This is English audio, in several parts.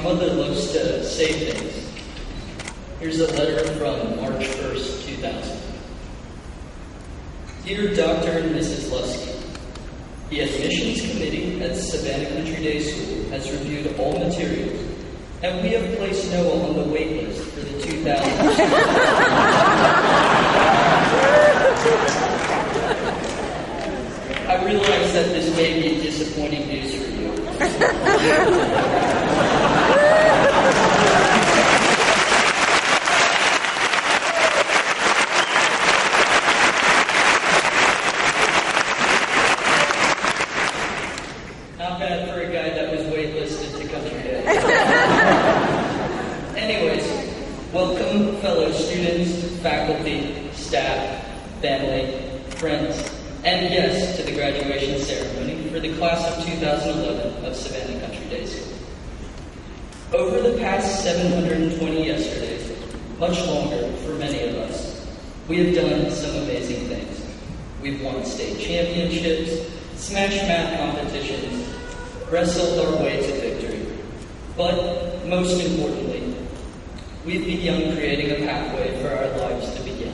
mother loves to save things. Here's a letter from March 1st, 2000. Dear Dr. and Mrs. Luskey, the admissions committee at Savannah Country Day School has reviewed all materials, and we have placed Noah on the wait list for the 2000. I realize that this may be disappointing news for you. Not bad for a guy that was waitlisted to Country Day. Anyways, welcome fellow students, faculty, staff, family, friends, and yes, to the graduation ceremony for the class of 2011 of Savannah Country Day School. Over the past 720 yesterdays, much longer for many of us, we have done some amazing things. We've won state championships, smashed math competitions, wrestled our way to victory. But most importantly, we've begun creating a pathway for our lives to begin.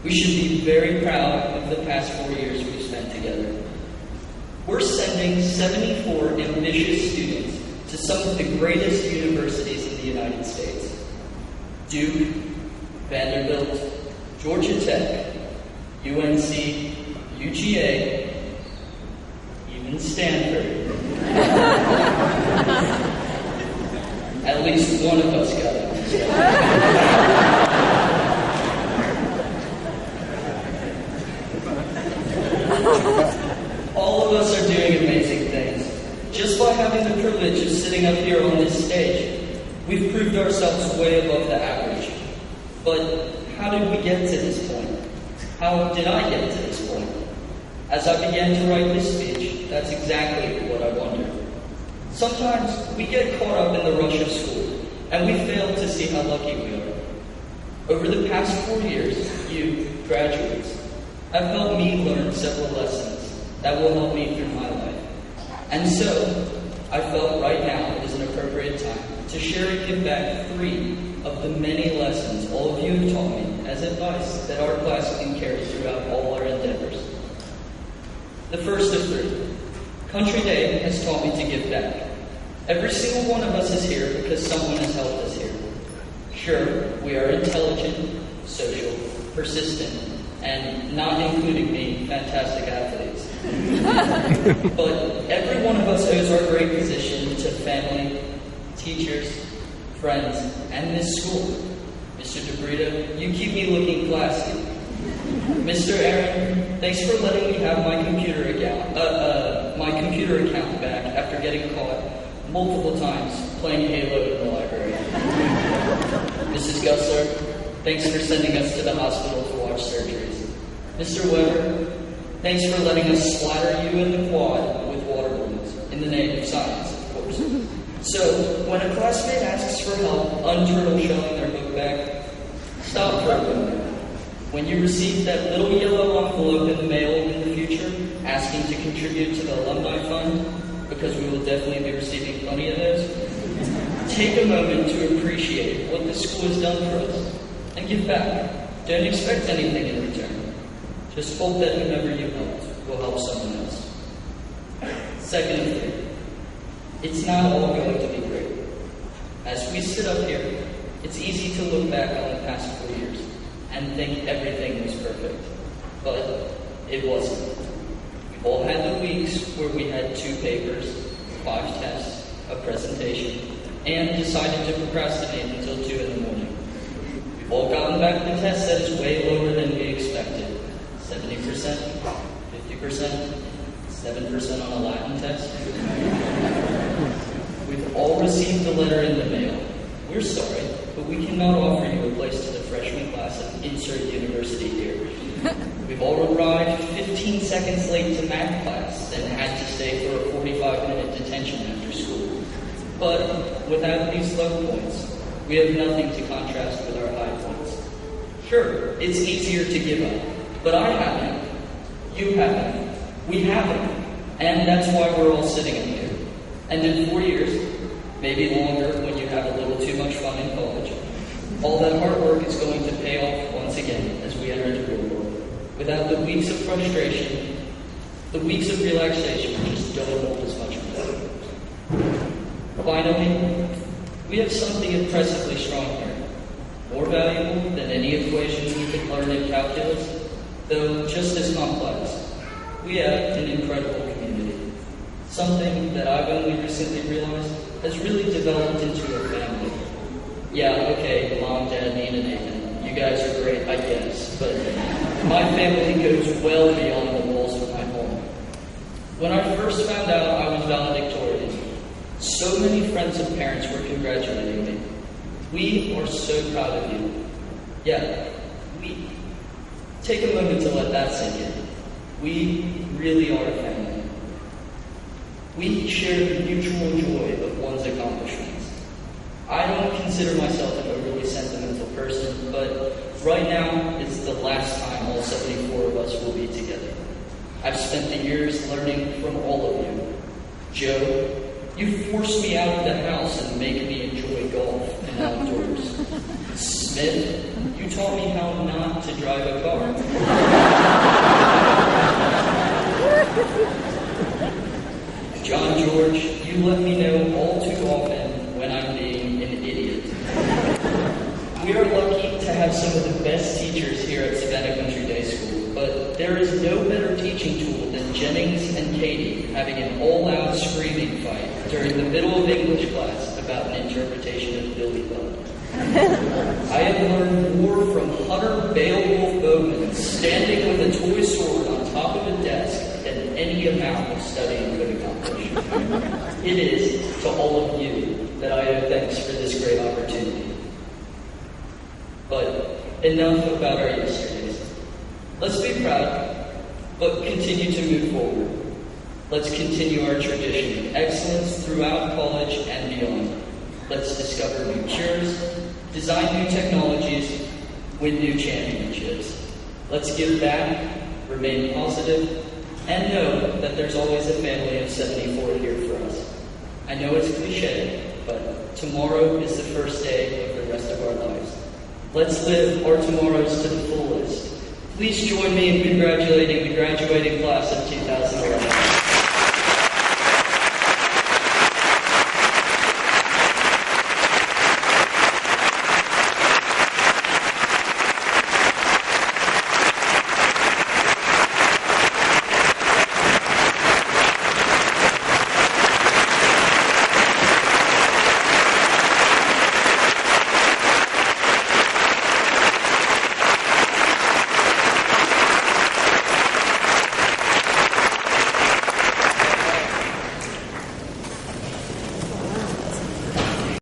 We should be very proud of the past 4 years we've spent together. We're sending 74 ambitious students to some of the greatest universities in the United States. Duke, Vanderbilt, Georgia Tech, UNC, UGA, even Stanford. At least one of us got it. All of us are doing amazing things. Just by having the privilege of sitting up here on this stage, we've proved ourselves way above the average. But how did we get to this point? How did I get to this point? As I began to write this speech, that's exactly what I wondered. Sometimes we get caught up in the rush of school, and we fail to see how lucky we are. Over the past 4 years, you, graduates, have helped me learn several lessons that will help me through my life. And so, I felt right now is an appropriate time to share and give back 3 of the many lessons all of you have taught me as advice that our class can carry throughout all our endeavors. The first of 3. Country Day has taught me to give back. Every single one of us is here because someone has helped us here. Sure, we are intelligent, social, persistent, and not including me, fantastic athletes. But every one of us owes our great position to family, teachers, friends, and this school. Mr. DeBrito, you keep me looking classy. Mr. Aaron, thanks for letting me have my computer account back after getting caught multiple times playing Halo in the library. Mrs. Gussler, thanks for sending us to the hospital to watch surgeries. Mr. Weber, thanks for letting us splatter you in the quad with water balloons, in the name of science, of course. So, when a classmate asks for help unturtle shelling their book bag, stop for a moment. When you receive that little yellow envelope in the mail in the future, asking to contribute to the alumni fund, because we will definitely be receiving plenty of those, take a moment to appreciate what the school has done for us, and give back. Don't expect anything in return. Just hope that whomever you helped will help someone else. Second of 3, it's not all going to be great. As we sit up here, it's easy to look back on the past 4 years and think everything was perfect, but it wasn't. We've all had the weeks where we had 2 papers, 5 tests, a presentation, and decided to procrastinate until 2 in the morning. We've all gotten back the test that is way lower than we expected. 70%, 50%, 7% on a Latin test. We've all received a letter in the mail. We're sorry, but we cannot offer you a place to the freshman class of insert university here. We've all arrived 15 seconds late to math class and had to stay for a 45-minute detention after school. But without these low points, we have nothing to contrast with our high points. Sure, it's easier to give up, but I haven't. You haven't. We haven't. And that's why we're all sitting in here. And in 4 years, maybe longer when you have a little too much fun in college. All that hard work is going to pay off once again as we enter the real world. Without the weeks of frustration, the weeks of relaxation just don't hold as much value. Finally, we have something impressively strong here. More valuable than any equations we could learn in calculus, though just as complex. We have an incredible community. Something that I've only recently realized has really developed into a family. Yeah, okay, Mom, Dad, Nina, Nathan, you guys are great, I guess, but my family goes well beyond the walls of my home. When I first found out I was valedictorian, so many friends and parents were congratulating me. We are so proud of you. Yeah, take a moment to let that sink in. We really are a family. We share the mutual joy of one's accomplishments. I don't consider myself an overly sentimental person, but right now is the last time all 74 of us will be together. I've spent the years learning from all of you. Joe, you forced me out of the house and make me enjoy golf and outdoors. Smith, you taught me how not to drive a car. John George, you let me know all too often when I'm being an idiot. We are lucky to have some of the best teachers here at Savannah Country Day School, but there is no better teaching tool than Jennings and Katie having an all-out screaming fight during the middle of English class about an interpretation of Billy Budd. I have learned more from Hunter Beowulf Bowman standing with a toy sword on top of a desk than any amount of studying could accomplish. It is to all of you that I owe thanks for this great opportunity. But enough about our yesterdays. Let's be proud, but continue to move forward. Let's continue our tradition of excellence throughout college and beyond. Let's discover new cures, design new technologies, win new championships. Let's give back, remain positive, and know that there's always a family of 74 here for us. I know it's cliche, but tomorrow is the first day of the rest of our lives. Let's live our tomorrows to the fullest. Please join me in congratulating the graduating class of 2011.